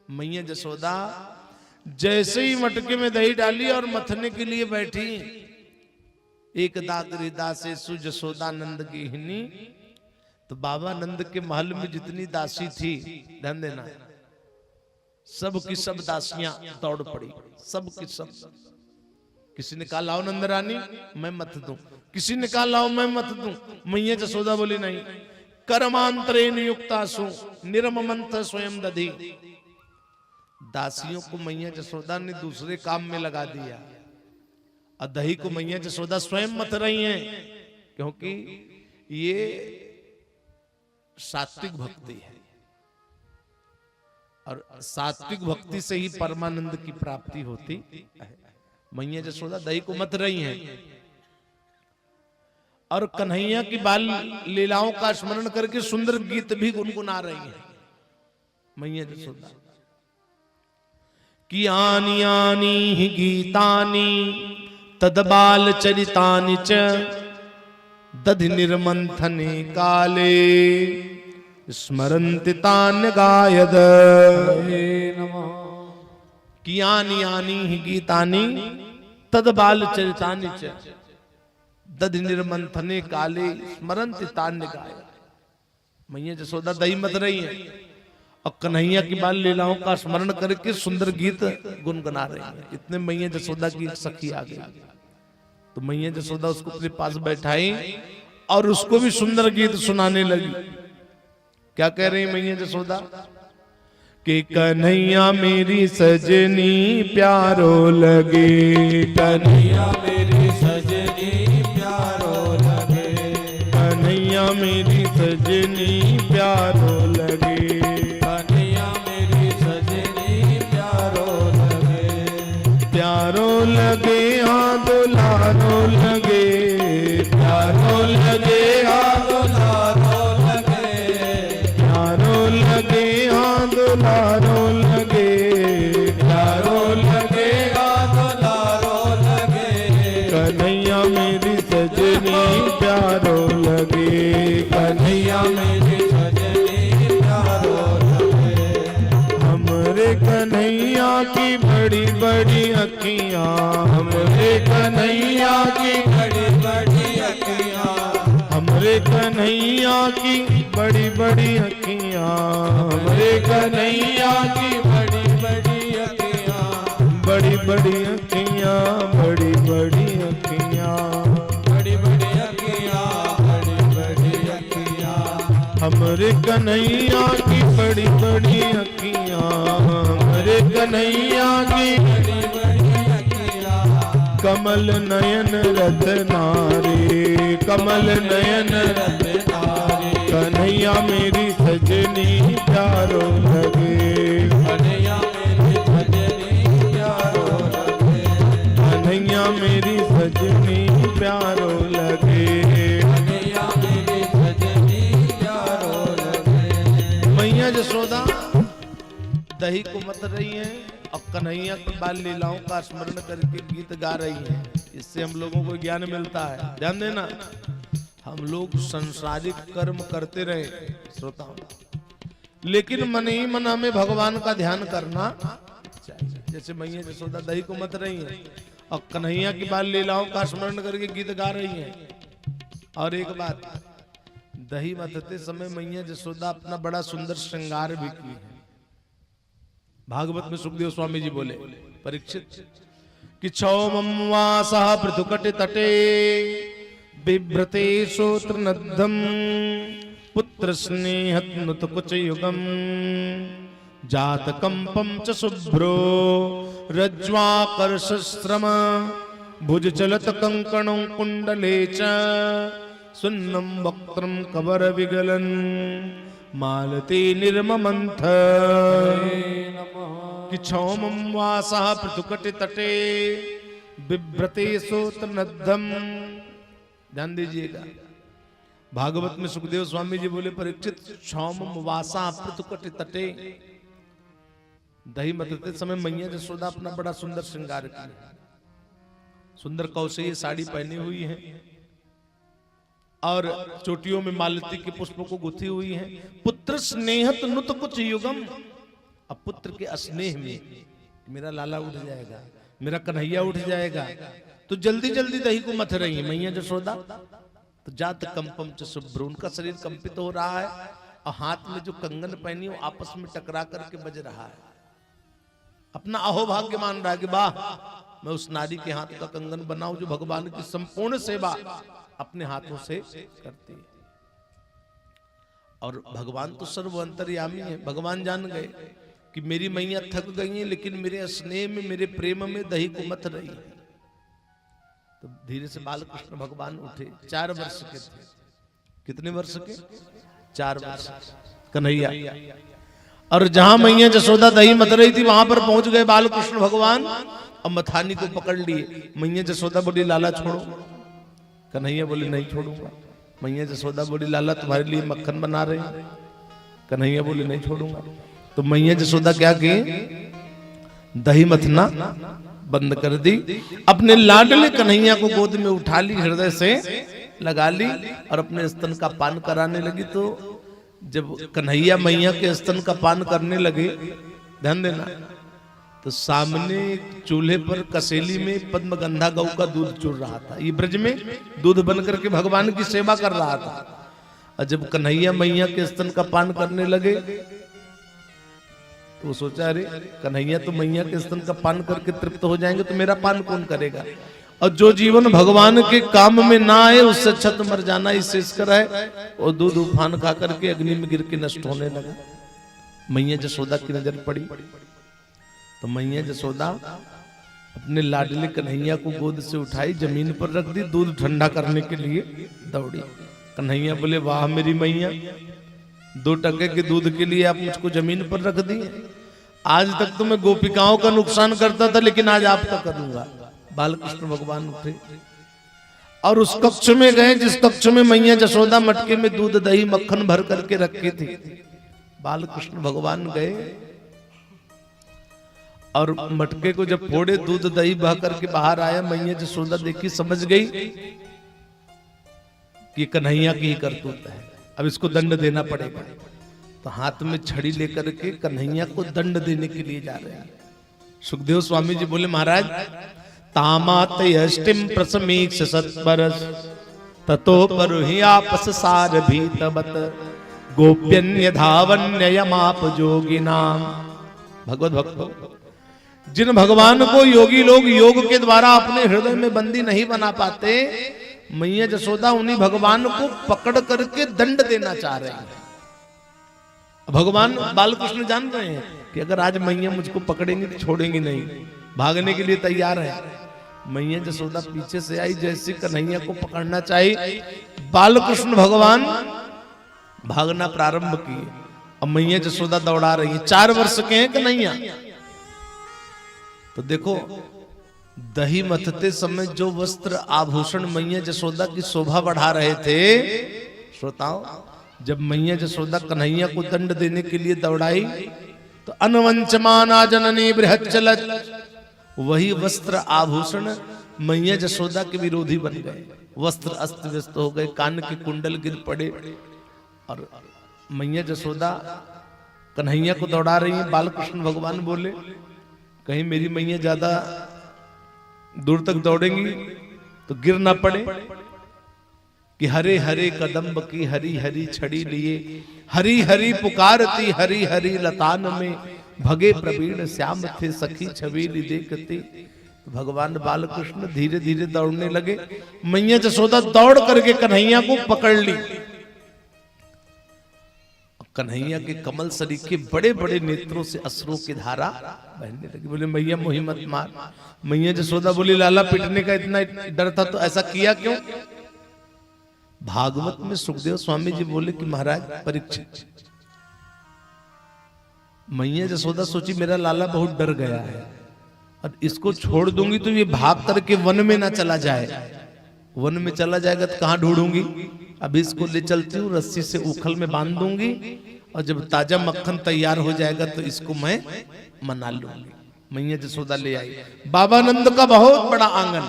मैया जसोदा जैसे ही मटके में दही डाली और मथने के लिए बैठी, एक दादरी दासे सु जसोदा नंद की हिनी, तो बाबा नंद के महल में जितनी दासी थी, ध्यान देना, सब की सब दासियां दौड़ पड़ी, सब की सब। किसी ने कहा लाओ नंद रानी मैं मत दूं, किसी ने कहा लाओ मैं मत दूं। मैया जसोदा बोली नहीं, कर्मांतरेण युक्तासु निर्ममंथ स्वयं दधी। दासियों को मैया जसोदा ने दूसरे काम में लगा दिया और दही को मैया जसोदा स्वयं मत रही हैं, क्योंकि ये सात्विक भक्ति है और सात्विक भक्ति से ही परमानंद की प्राप्ति होती है। मैया जसोदा दही को मत रही हैं और कन्हैया की बाल लीलाओं का स्मरण करके सुंदर गीत भी गुनगुना रही हैं मैया जसोदा। कि आनी आनी ही गीतानि तदबाल चरितानि च दधि निर्मंथने काले स्मरन्ति तान् गायद। कि आनी आनी ही गीतानि तदबाल चरितानि च दधि निर्मंथने काले स्मरन्ति तान् गायद। मैया जसोदा दही मत रही है और कन्हैया की बाल लीलाओं का स्मरण करके सुंदर गीत गुनगुना रही है। इतने मैया जसोदा की एक सखी आ गई, तो मैया जसोदा उसको अपने पास बैठाई और उसको भी सुंदर गीत सुनाने लगी। क्या कह रही मैया जसोदा कि कन्हैया मेरी सजनी प्यारो लगे, कन्हैया मेरी सजनी प्यारो लगे, कन्हैया मेरी सजनी प्यारो लगे, कन्हैया मेरी सजनी प्यारो लगे, प्यारो लगे हाँ दुलारो लगे, प्यारो लगे हाँ दुलारो लगे, प्यारो लगे हाँ दुलारो लगे, प्यारो लगे हाँ दुलारो लगे, कन्हैया मेरी सजनी प्यारो लगे, कन्हैया मेरी सजनी प्यारो लगे। हमरे कन्हैया की बड़ी बड़ी अखियां, हमरे कन्हैया की बड़ी बड़ी अखियाँ, हमरे कन्हैया की बड़ी बड़ी अखियां, हमरे कन्हैया की बड़ी बड़ी अखियाँ, बड़ी बड़ी अखियां, बड़ी बड़ी अखियां, बड़ी बड़ी अखियाँ, बड़ी बड़ी अखियाँ, हमरे कन्हैया की बड़ी बड़ी अखियां, हमरे कन्हैया की बड़ी बड़ी अखियाँ, कमल नयन रत्नारे, कमल नयन रत्नारे, कन्हैया मेरी सजनी प्यारो लगे, कन्हैया मेरी सजनी प्यारो लगे, कन्हैया मेरी सजनी प्यारो लगे। कन्हैया मेरी सजनी प्यारो लगे। मैया जसोदा दही को मत रही हैं और कन्हैया की बाल लीलाओं का स्मरण करके गीत गा रही हैं। इससे हम लोगों को ज्ञान मिलता है। ध्यान देना, हम लोग संसारिक कर्म करते रहे श्रोताओं, लेकिन मन ही मन हमें भगवान का ध्यान करना चाहिए। जैसे मैया जसोदा दही को मत रही हैं और कन्हैया की बाल लीलाओं का स्मरण करके गीत गा रही हैं। और एक बात, दही मतते समय मैया जसोदा अपना बड़ा सुंदर श्रृंगार भी की है। भागवत में सुखदेव स्वामी जी बोले परीक्षित कि क्षौमं वासः पृथुकट तटे बिभ्रते श्रोत्र नद्धम पुत्र स्नेहत्नुत कुच युगम जात कंपम च शुभ्रो रज्ज्वाकर्षस्त्रम भुज चलत कंकणों कुंडले च सुन्नम वक्त्रम कबर विगलन मालती निर्ममंथ। कि क्षौमं वासः पृथुकट तटे बिभ्रते सोत्र नद्धम। ध्यान दीजिएगा, भागवत में सुखदेव स्वामी जी बोले परीक्षित क्षौमं वासः पृथुकट तटे, दही मतते समय मैया जसोदा अपना बड़ा सुंदर श्रृंगार किया, सुंदर कौशेय साड़ी पहनी हुई है और चोटियों में मालती के पुष्पों को गुथी हुई है। पुत्र स्नेहत नुत कुछ युगम, अब पुत्र के स्नेह में मेरा लाला उठ जाएगा, मेरा कन्हैया उठ जाएगा, तो जल्दी जल्दी दही को मथ रही है मैया जसोदा। तो जात कंपम च शुभ्र, उनका शरीर कंपित हो रहा है और हाथ में जो कंगन पहनी वो आपस में टकरा करके बज रहा है। अपना अहोभाग्य मान रहा है कि वाह, मैं उस नारी के हाथ का कंगन बनाऊं जो भगवान की संपूर्ण सेवा अपने हाथों से करती है। और भगवान तो सर्व अंतर्यामी है। भगवान जान गए कि मेरी मैया थक गई है, लेकिन मेरे स्नेह में, मेरे प्रेम में दही को मथ रही है। तो धीरे से बालकृष्ण भगवान उठे, 4 वर्ष के थे। कितने वर्ष के? 4 वर्ष। कन्हैया, और जहां मैया जसोदा दही मथ रही थी वहां पर पहुंच गए बालकृष्ण भगवान और मथानी को पकड़ लिए। मैया जसोदा बोली लाला छोड़ो, कन्हैया बोली नहीं छोड़ूंगा। मैया जसोदा बोली लाला तुम्हारे लिए मक्खन बना रहे हैं, कन्हैया बोली नहीं छोड़ूंगा। तो मैया जसोदा क्या की, दही मथना बंद कर दी, अपने लाडले कन्हैया को गोद में उठा ली, हृदय से लगा ली और अपने स्तन का पान कराने लगी। तो जब कन्हैया मैया के स्तन का पान करने लगे, ध्यान देना, तो सामने चूल्हे पर कसेली में पद्मगंधा गौ का दूध चूर रहा था। ये ब्रज में दूध बन करके भगवान की सेवा कर रहा था। और जब कन्हैया मैया के स्तन का पान करने लगे तो वो सोचा, अरे कन्हैया तो मैया के स्तन का पान करके तृप्त हो जाएंगे, तो मेरा पान कौन करेगा। और जो जीवन भगवान के काम में ना आए उससे अच्छा तो मर जाना ही श्रेष्ठकर है। और दूध उफान खा करके अग्नि में गिर के नष्ट होने लगा। मैया जसोदा की नजर पड़ी तो मैया जसोदा अपने लाडले कन्हैया को गोद से उठाई, जमीन पर रख दी, दूध ठंडा करने के लिए दौड़ी। कन्हैया बोले वाह मेरी मैया, 2 टके के दूध के लिए आप मुझको जमीन पर रख दिए। आज तक तो मैं गोपिकाओं का नुकसान करता था, लेकिन आज आपका करूंगा। बालकृष्ण भगवान उठे और उस कक्ष में गए जिस कक्ष में मैया जसोदा मटके में दूध दही मक्खन भर करके रखी थी। बालकृष्ण भगवान गए और मटके को जब फोड़े, दूध दही बह करके बाहर आया। मैया जसोदा देखी, समझ गई कि कन्हैया की ही करतूत है, अब इसको दंड देना पड़ेगा। तो हाथ में छड़ी लेकर के कन्हैया को दंड देने के लिए जा रहे हैं। सुखदेव स्वामी जी बोले महाराज, तामात यष्टिम प्रसमीक्ष सत्परस ततो परुहि आपस सार भीतवत गोप्यन्य धावन्य यमाप जोगिनाम। भगवत भक्तों, जिन भगवान को योगी लोग योग के द्वारा अपने हृदय में बंदी नहीं बना पाते, मैया जसोदा उन्हीं भगवान को पकड़ करके दंड देना चाह रहे हैं। भगवान बालकृष्ण जान रहे हैं कि अगर आज मैया मुझको पकड़ेंगे तो छोड़ेंगे नहीं, भागने के लिए तैयार है। मैया जसोदा पीछे से आई, जैसे कन्हैया को पकड़ना चाहिए, बालकृष्ण भगवान भागना प्रारंभ किए और मैया जसोदा दौड़ा रही है। 4 वर्ष के हैं कन्हैया। तो देखो, दही मथते समय जो वस्त्र आभूषण मैया जसोदा की शोभा बढ़ा रहे थे, श्रोताओं, जब मैया जसोदा कन्हैया को दंड देने के लिए दौड़ाई तो अनवंचमाना जननी बृहच्चलत, वही वस्त्र आभूषण मैया जसोदा के विरोधी बन गए। वस्त्र अस्त व्यस्त हो गए, कान के कुंडल गिर पड़े और मैया जसोदा कन्हैया को दौड़ा रही है। बालकृष्ण भगवान बोले कहीं मेरी मैया ज्यादा दूर तक दौड़ेंगी तो गिर ना पड़े, कि हरे हरे कदम्ब की हरी हरी छड़ी लिए हरी हरी पुकारती हरी हरी लतान में भगे प्रवीण श्याम थे सखी छबीली देखते। भगवान बालकृष्ण धीरे धीरे दौड़ने लगे। मैया जसोदा दौड़ करके कन्हैया को पकड़ ली। कन्हैया के कमल सरीखे बड़े बड़े नेत्रों से अश्रुओं की धारा बहने लगी। बोले मैया मोहि मत मार। मैया जसोदा बोली लाला पिटने का इतना डर था तो ऐसा किया क्यों? भागवत में सुखदेव स्वामी जी बोले कि महाराज परीक्षित, मैया जसोदा सोची मेरा लाला बहुत डर गया है और इसको छोड़ दूंगी तो ये भाग करके वन में ना चला जाए। वन में चला जाएगा तो कहां ढूंढूंगी? अभी इसको ले चलती हूँ, रस्सी से उखल में बांध दूंगी और जब ताजा मक्खन तैयार हो जाएगा तो इसको मैं मना लूंगी। मैया जसोदा ले आई। बाबानंद का बहुत बड़ा आंगन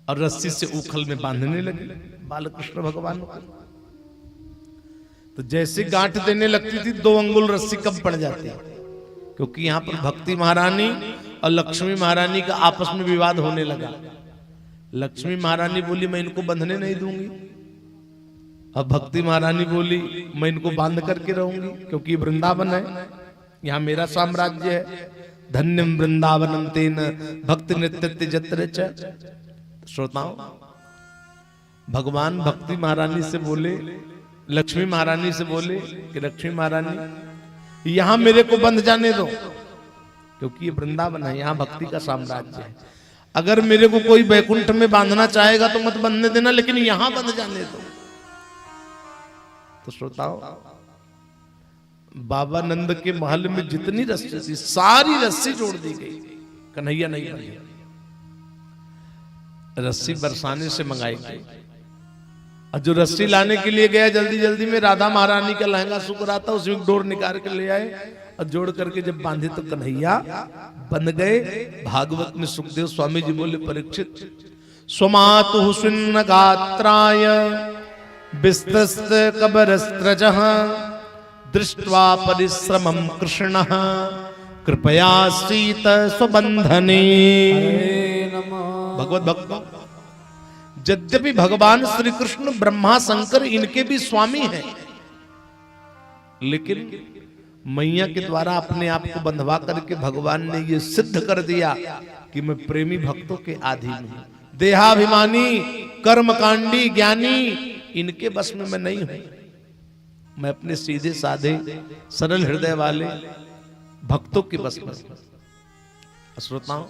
और रस्सी से उखल में बांधने लगी बालकृष्ण भगवान को। तो जैसे गांठ देने लगती थी 2 अंगुल रस्सी कम पड़ जाती। क्योंकि यहाँ पर भक्ति महारानी और लक्ष्मी महारानी का आपस में विवाद होने लगा। लक्ष्मी महारानी बोली मैं इनको बंधने नहीं दूंगी, अब भक्ति महारानी बोली मैं इनको बांध करके रहूंगी, क्योंकि वृंदावन है, यहाँ मेरा साम्राज्य है। धन्यम वृंदावनम तेन भक्ति नृत्य जत्र च। श्रोताओं, भगवान भक्ति महारानी से बोले, लक्ष्मी महारानी से बोले कि लक्ष्मी महारानी यहां मेरे को बंध जाने दो, क्योंकि ये वृंदावन है, यहां भक्ति का साम्राज्य है। अगर मेरे को कोई बैकुंठ में बांधना चाहेगा तो मत बंधने देना, लेकिन यहां बंध जाने दो। तो श्रोताओं, बाबा नंद के महल में जितनी रस्सी थी सारी रस्सी जोड़ दी गई, कन्हैया नहीं बंधे। रस्सी बरसाने से मंगाई गई, और जो रस्सी लाने के लिए गया जल्दी जल्दी में राधा महारानी का लहंगा सूख रहा था, उसमें डोर निकाल के ले आए और जोड़ करके जब बांधे तो कन्हैया बंध गए। भागवत में सुखदेव स्वामी जी बोले, परीक्षित स्वमातु सुन्न गात्राय विस्तस्त कबरस्त्रजः दृष्ट्वा परिश्रमं कृष्णः कृपया सीत स्वबंधने। भगवत भक्तों, यद्यपि भगवान श्री कृष्ण ब्रह्मा शंकर इनके भी स्वामी हैं, लेकिन मैया के द्वारा अपने आप को बंधवा करके भगवान ने ये सिद्ध कर दिया कि मैं प्रेमी भक्तों के अधीन हूं। देहाभिमानी, कर्मकांडी, ज्ञानी, इनके बस में मैं नहीं हूं। मैं अपने सीधे साधे सरल हृदय वाले भक्तों के बस में। श्रोताओं,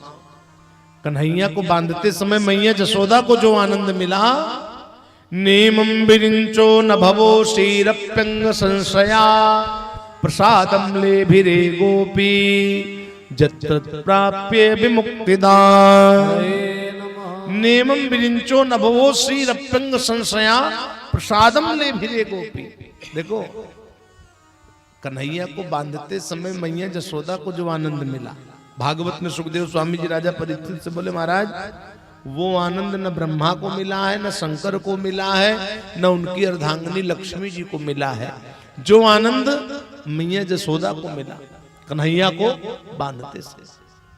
कन्हैया को बांधते समय मैया जसोदा को जो आनंद मिला, नेमं विरिंचो न भवो श्रीरप्यंग संशया प्रसादम ले भिरे गोपी जत्र प्राप्य विमुक्तिदान। नेमं विरिंचो न भवो श्रीरप्यंग संशया प्रसादम ले भिरे गोपी। देखो, कन्हैया को बांधते समय मैया जसोदा को जो आनंद मिला, भागवत में सुखदेव स्वामी जी राजा परीक्षित से बोले, महाराज वो आनंद न ब्रह्मा को मिला है, न शंकर को मिला है, न उनकी अर्धांगिनी लक्ष्मी जी को मिला है। जो आनंद मैया जसोदा को मिला कन्हैया को बांधते से।